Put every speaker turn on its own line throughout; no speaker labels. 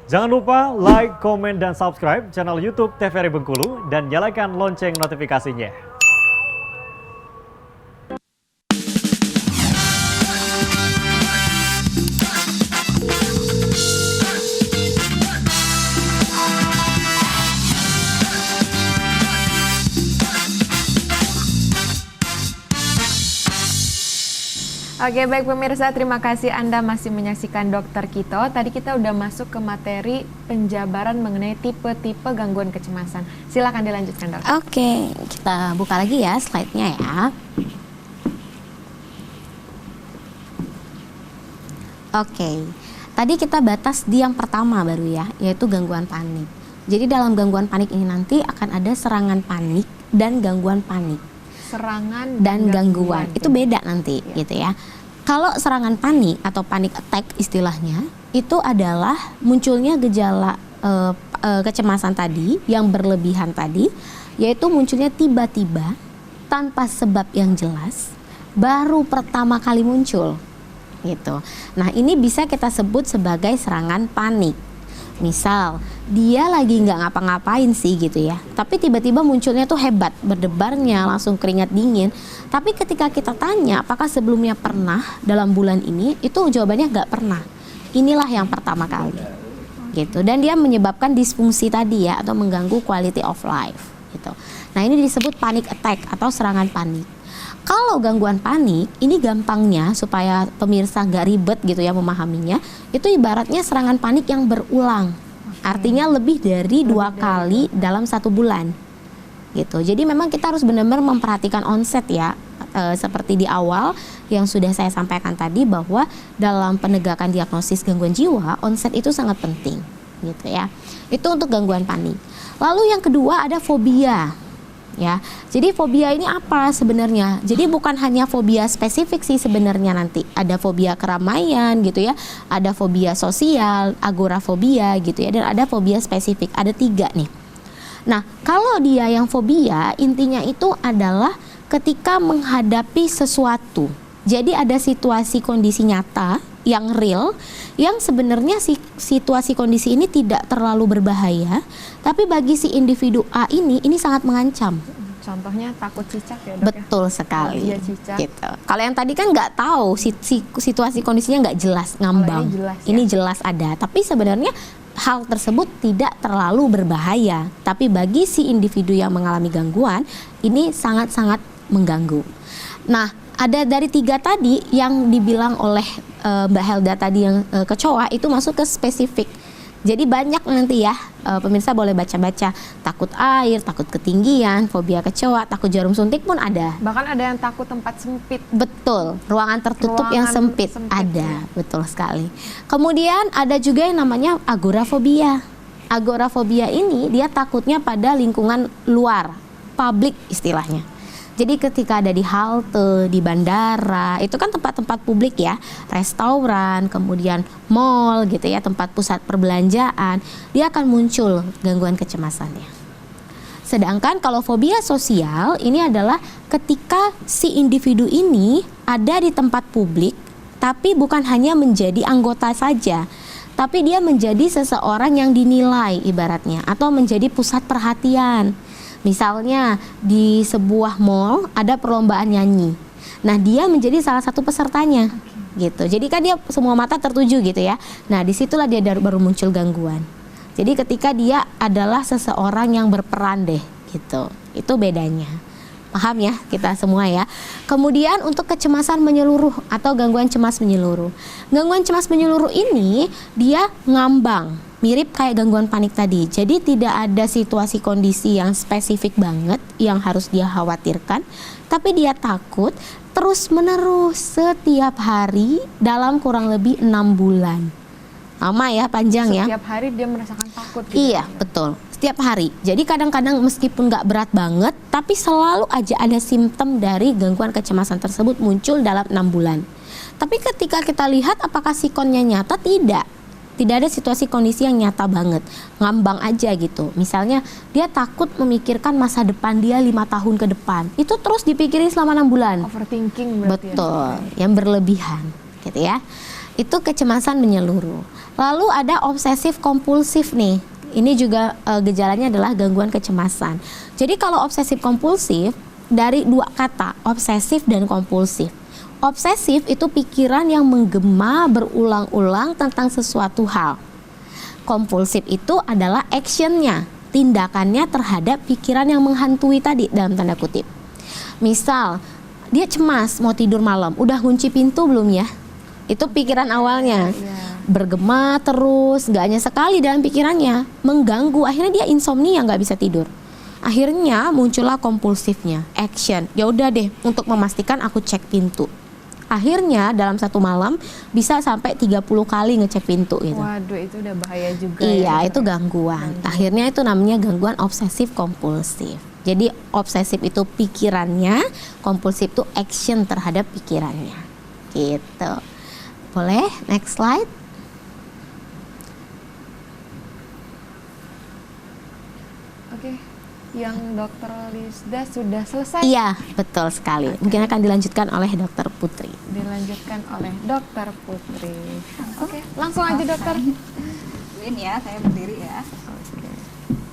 Jangan lupa like, komen, dan subscribe channel YouTube TVRI Bengkulu dan nyalakan lonceng notifikasinya.
Oke, baik pemirsa, terima kasih Anda masih menyaksikan Dokter Kito. Tadi kita udah masuk ke materi penjabaran mengenai tipe-tipe gangguan kecemasan. Silakan dilanjutkan, Dok.
Oke, kita buka lagi ya slide-nya ya. Oke, tadi kita batas di yang pertama baru ya, yaitu gangguan panik. Jadi dalam gangguan panik ini nanti akan ada serangan panik dan gangguan panik.
Serangan
dan gangguan itu beda nanti
ya,
gitu ya. Kalau serangan panik atau panic attack istilahnya itu adalah munculnya gejala kecemasan tadi yang berlebihan tadi, yaitu munculnya tiba-tiba tanpa sebab yang jelas baru pertama kali muncul gitu. Nah, ini bisa kita sebut sebagai serangan panik. Misal dia lagi nggak ngapa-ngapain sih gitu ya, tapi tiba-tiba munculnya tuh hebat, berdebarnya, langsung keringat dingin. Tapi ketika kita tanya apakah sebelumnya pernah dalam bulan ini, itu jawabannya nggak pernah. Inilah yang pertama kali gitu. Dan dia menyebabkan disfungsi tadi ya, atau mengganggu quality of life gitu. Nah, ini disebut panic attack atau serangan panik. Kalau gangguan panik, ini gampangnya supaya pemirsa nggak ribet gitu ya memahaminya, itu ibaratnya serangan panik yang berulang. Artinya lebih dari 2 kali dalam 1 bulan gitu. Jadi memang kita harus benar-benar memperhatikan onset ya, seperti di awal yang sudah saya sampaikan tadi, bahwa dalam penegakan diagnosis gangguan jiwa, onset itu sangat penting gitu ya. Itu untuk gangguan panik. Lalu yang kedua ada fobia. Ya, jadi fobia ini apa sebenarnya? Jadi bukan hanya fobia spesifik sih sebenarnya, nanti ada fobia keramaian gitu ya, ada fobia sosial, agorafobia gitu ya, dan ada fobia spesifik. Ada 3 nih. Nah, kalau dia yang fobia, intinya itu adalah ketika menghadapi sesuatu. Jadi ada situasi kondisi nyata yang real, yang sebenarnya situasi kondisi ini tidak terlalu berbahaya, tapi bagi si individu A ini sangat mengancam.
Contohnya takut cicak ya, Dok?
Betul sekali.
Iya, cicak.
Gitu. Kalau yang tadi kan nggak tahu, situasi kondisinya nggak jelas, ngambang.
Ini jelas, ya?
Ini jelas ada, tapi sebenarnya hal tersebut tidak terlalu berbahaya. Tapi bagi si individu yang mengalami gangguan, ini sangat-sangat mengganggu. Nah, ada dari 3 tadi yang dibilang oleh Mbak Helda tadi yang kecoa, itu masuk ke spesifik. Jadi banyak nanti ya, pemirsa boleh baca-baca. Takut air, takut ketinggian, fobia kecoa, takut jarum suntik pun ada.
Bahkan ada yang takut tempat sempit.
Betul, ruangan tertutup yang sempit ada, ya. Betul sekali. Kemudian ada juga yang namanya agorafobia. Agorafobia ini dia takutnya pada lingkungan luar, publik istilahnya. Jadi ketika ada di halte, di bandara, itu kan tempat-tempat publik ya, restoran, kemudian mall gitu ya, tempat pusat perbelanjaan, dia akan muncul gangguan kecemasannya. Sedangkan kalau fobia sosial, ini adalah ketika si individu ini ada di tempat publik, tapi bukan hanya menjadi anggota saja, tapi dia menjadi seseorang yang dinilai ibaratnya, atau menjadi pusat perhatian. Misalnya di sebuah mall ada perlombaan nyanyi. Nah, dia menjadi salah satu pesertanya. Gitu. Jadi kan dia semua mata tertuju gitu ya. Nah, disitulah dia baru muncul gangguan. Jadi ketika dia adalah seseorang yang berperan deh gitu. Itu bedanya. Paham ya kita semua ya. Kemudian untuk kecemasan menyeluruh atau gangguan cemas menyeluruh. Gangguan cemas menyeluruh ini dia ngambang, mirip kayak gangguan panik tadi. Jadi tidak ada situasi kondisi yang spesifik banget yang harus dia khawatirkan, tapi dia takut terus menerus setiap hari dalam kurang lebih 6 bulan. Lama ya, panjang ya.
Setiap hari dia merasakan takut gitu.
Iya, betul. Setiap hari. Jadi kadang-kadang meskipun nggak berat banget, tapi selalu aja ada simptom dari gangguan kecemasan tersebut muncul dalam 6 bulan. Tapi ketika kita lihat apakah sikonnya nyata, tidak. Tidak ada situasi kondisi yang nyata banget. Ngambang aja gitu. Misalnya dia takut memikirkan masa depan dia 5 tahun ke depan. Itu terus dipikirin selama 6 bulan.
Overthinking berarti.
Betul, yang berlebihan gitu ya. Itu kecemasan menyeluruh. Lalu ada obsesif kompulsif nih. Ini juga gejalanya adalah gangguan kecemasan. Jadi kalau obsesif kompulsif dari dua kata, obsesif dan kompulsif. Obsesif itu pikiran yang menggema berulang-ulang tentang sesuatu hal. Kompulsif itu adalah actionnya, tindakannya terhadap pikiran yang menghantui tadi dalam tanda kutip. Misal, dia cemas mau tidur malam, udah kunci pintu belum ya? Itu pikiran awalnya. Bergema terus, gak hanya sekali dalam pikirannya, mengganggu, akhirnya dia insomnia, gak bisa tidur. Akhirnya muncullah kompulsifnya, action. Ya udah deh, untuk memastikan aku cek pintu. Akhirnya dalam satu malam bisa sampai 30 kali ngecek pintu gitu.
Waduh, itu udah bahaya juga.
Iya,
ya,
itu gangguan. Akhirnya itu namanya gangguan obsesif kompulsif. Jadi obsesif itu pikirannya, kompulsif itu action terhadap pikirannya. Gitu. Boleh, next slide.
Oke, yang Dokter Lisda sudah selesai.
Iya, betul sekali. Mungkin akan dilanjutkan oleh Dokter Putri.
Dilanjutkan oleh Dokter Putri. Oke, langsung aja dokter.
Ini ya, saya berdiri ya.
Oke.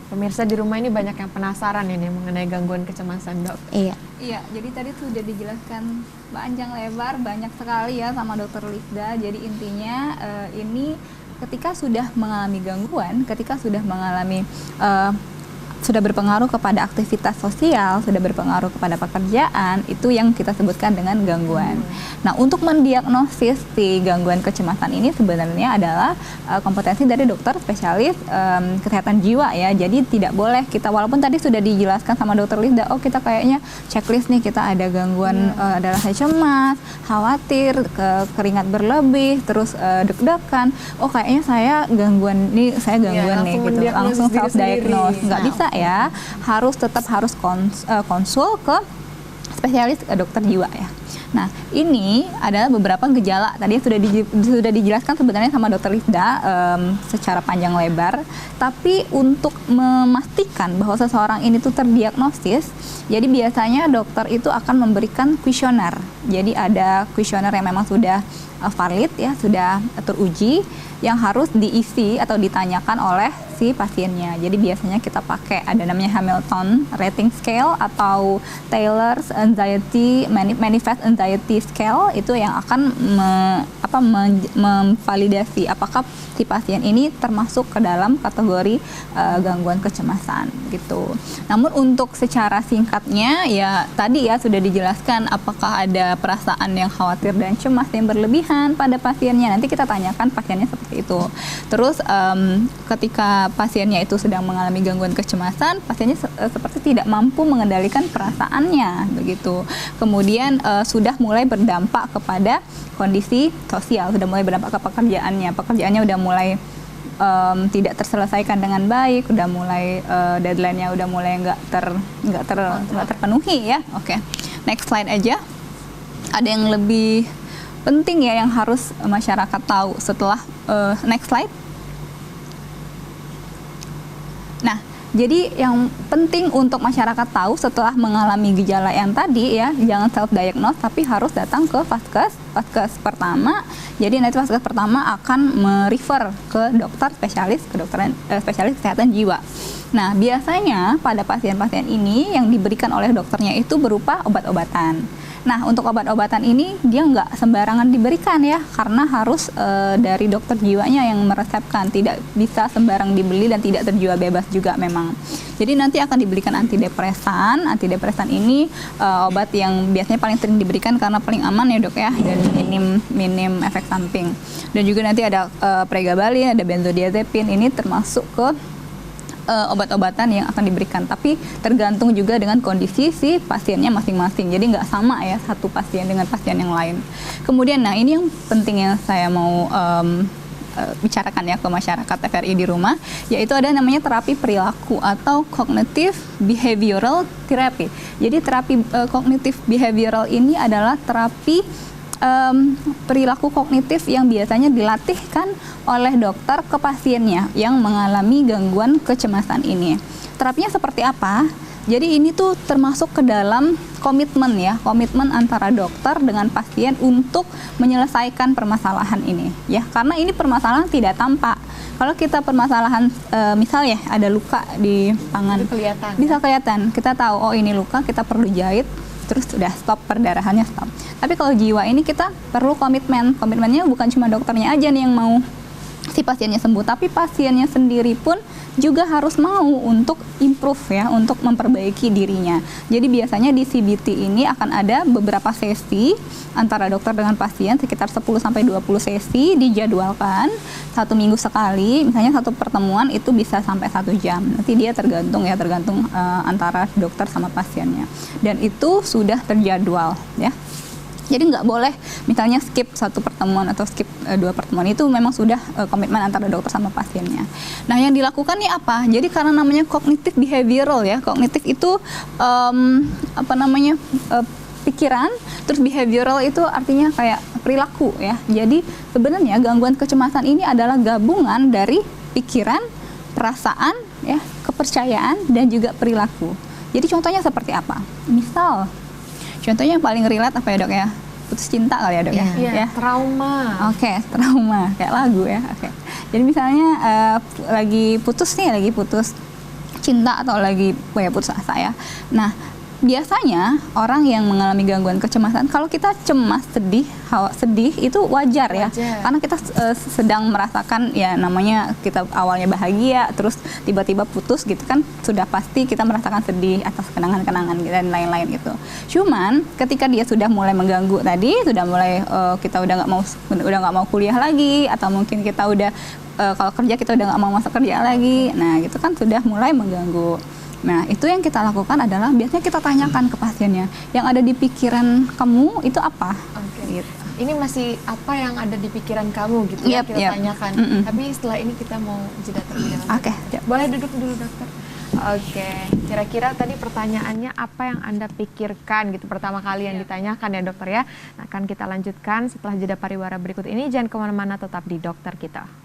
Pemirsa di rumah ini banyak yang penasaran ini mengenai gangguan kecemasan, Dok.
Iya.
Iya, jadi tadi sudah dijelaskan panjang lebar, banyak sekali ya sama Dokter Lisda. Jadi intinya ini ketika sudah mengalami gangguan, ketika sudah mengalami sudah berpengaruh kepada aktivitas sosial, sudah berpengaruh kepada pekerjaan, itu yang kita sebutkan dengan gangguan. Nah, untuk mendiagnosis si gangguan kecemasan ini sebenarnya adalah kompetensi dari dokter spesialis kesehatan jiwa ya. Jadi tidak boleh kita, walaupun tadi sudah dijelaskan sama Dokter Lisda, oh kita kayaknya checklist nih, kita ada gangguan ada rasa cemas, khawatir, keringat berlebih, terus deg-degan. Oh kayaknya saya gangguan nih nih gitu. Langsung self diagnose. Nggak bisa ya, tetap harus konsul ke spesialis dokter jiwa ya. Nah, ini adalah beberapa gejala tadi sudah dijelaskan sebenarnya sama Dokter Lisda secara panjang lebar. Tapi untuk memastikan bahwa seseorang ini tuh terdiagnosis, jadi biasanya dokter itu akan memberikan kuesioner. Jadi ada kuesioner yang memang sudah valid ya, sudah teruji, yang harus diisi atau ditanyakan oleh si pasiennya. Jadi biasanya kita pakai ada namanya Hamilton Rating Scale atau Taylor's Anxiety Manifest Anxiety Scale, itu yang akan memvalidasi apakah si pasien ini termasuk ke dalam kategori gangguan kecemasan gitu. Namun untuk secara singkatnya ya tadi ya sudah dijelaskan apakah ada perasaan yang khawatir dan cemas yang berlebihan pada pasiennya. Nanti kita tanyakan pasiennya seperti itu. Terus ketika pasiennya itu sedang mengalami gangguan kecemasan, pasiennya seperti tidak mampu mengendalikan perasaannya begitu. Kemudian sudah mulai berdampak kepada kondisi sosial, sudah mulai berdampak ke pekerjaannya udah mulai tidak terselesaikan dengan baik, udah mulai deadline-nya udah mulai nggak terpenuhi ya. Oke. Next slide aja. Ada yang lebih penting ya yang harus masyarakat tahu setelah next slide. Nah, jadi yang penting untuk masyarakat tahu setelah mengalami gejala yang tadi ya, jangan self-diagnose tapi harus datang ke Vaskes pertama. Jadi nanti Vaskes pertama akan merefer ke dokter spesialis, spesialis kesehatan jiwa. Nah, biasanya pada pasien-pasien ini yang diberikan oleh dokternya itu berupa obat-obatan. Nah, untuk obat-obatan ini dia nggak sembarangan diberikan ya, karena harus dari dokter jiwanya yang meresepkan, tidak bisa sembarang dibeli dan tidak terjual bebas juga memang. Jadi nanti akan diberikan antidepresan. Antidepresan ini obat yang biasanya paling sering diberikan karena paling aman ya dok ya, dan minim efek samping. Dan juga nanti ada pregabalin, ada benzodiazepin, ini termasuk ke obat-obatan yang akan diberikan, tapi tergantung juga dengan kondisi si pasiennya masing-masing. Jadi nggak sama ya satu pasien dengan pasien yang lain. Kemudian, nah ini yang penting yang saya mau bicarakan ya ke masyarakat TVRI di rumah, yaitu ada namanya terapi perilaku atau cognitive behavioral therapy. Jadi terapi cognitive behavioral ini adalah terapi perilaku kognitif yang biasanya dilatihkan oleh dokter ke pasiennya yang mengalami gangguan kecemasan ini. Terapinya seperti apa? Jadi ini tuh termasuk ke dalam komitmen ya, komitmen antara dokter dengan pasien untuk menyelesaikan permasalahan ini ya. Karena ini permasalahan tidak tampak. Kalau kita permasalahan misal ya ada luka di tangan,
Itu kelihatan,
bisa kelihatan. Kita tahu oh ini luka, kita perlu jahit, terus sudah stop perdarahannya stop. Tapi kalau jiwa ini kita perlu komitmen. Komitmennya bukan cuma dokternya aja nih yang mau si pasiennya sembuh, tapi pasiennya sendiri pun juga harus mau untuk improve ya, untuk memperbaiki dirinya. Jadi biasanya di CBT ini akan ada beberapa sesi antara dokter dengan pasien, sekitar 10-20 sesi dijadwalkan 1 minggu sekali. Misalnya satu pertemuan itu bisa sampai 1 jam. Nanti dia tergantung antara dokter sama pasiennya. Dan itu sudah terjadwal ya. Jadi nggak boleh misalnya skip 1 pertemuan atau skip 2 pertemuan, itu memang sudah komitmen antara dokter sama pasiennya. Nah yang dilakukan nih apa? Jadi karena namanya cognitive behavioral ya, kognitif itu pikiran, terus behavioral itu artinya kayak perilaku ya. Jadi sebenarnya gangguan kecemasan ini adalah gabungan dari pikiran, perasaan, ya, kepercayaan dan juga perilaku. Jadi contohnya seperti apa? Misal contohnya yang paling relate apa ya dok ya? Putus cinta kali ya dok ya?
Iya, trauma.
Oke, trauma, kayak lagu ya. Oke. Jadi misalnya lagi putus cinta atau lagi putus asa ya. Nah, biasanya orang yang mengalami gangguan kecemasan, kalau kita cemas, sedih itu wajar ya. Karena kita sedang merasakan ya namanya kita awalnya bahagia, terus tiba-tiba putus gitu kan, sudah pasti kita merasakan sedih atas kenangan-kenangan dan lain-lain gitu. Cuman ketika dia sudah mulai mengganggu tadi, sudah mulai kita udah nggak mau kuliah lagi, atau mungkin kita udah kalau kerja kita udah nggak mau masuk kerja lagi, nah gitu kan sudah mulai mengganggu. Nah, itu yang kita lakukan adalah biasanya kita tanyakan ke pasiennya, yang ada di pikiran kamu itu apa?
Oke.
Gitu.
Ini masih apa yang ada di pikiran kamu gitu ya, kita tanyakan. Tapi setelah ini kita mau jeda terlebih dahulu.
Oke.
Boleh duduk dulu dokter. Oke, kira-kira tadi pertanyaannya apa yang Anda pikirkan gitu pertama kali yang ditanyakan ya dokter ya. Nah, akan kita lanjutkan setelah jeda pariwara berikut ini. Jangan kemana-mana, tetap di Dokter Kita.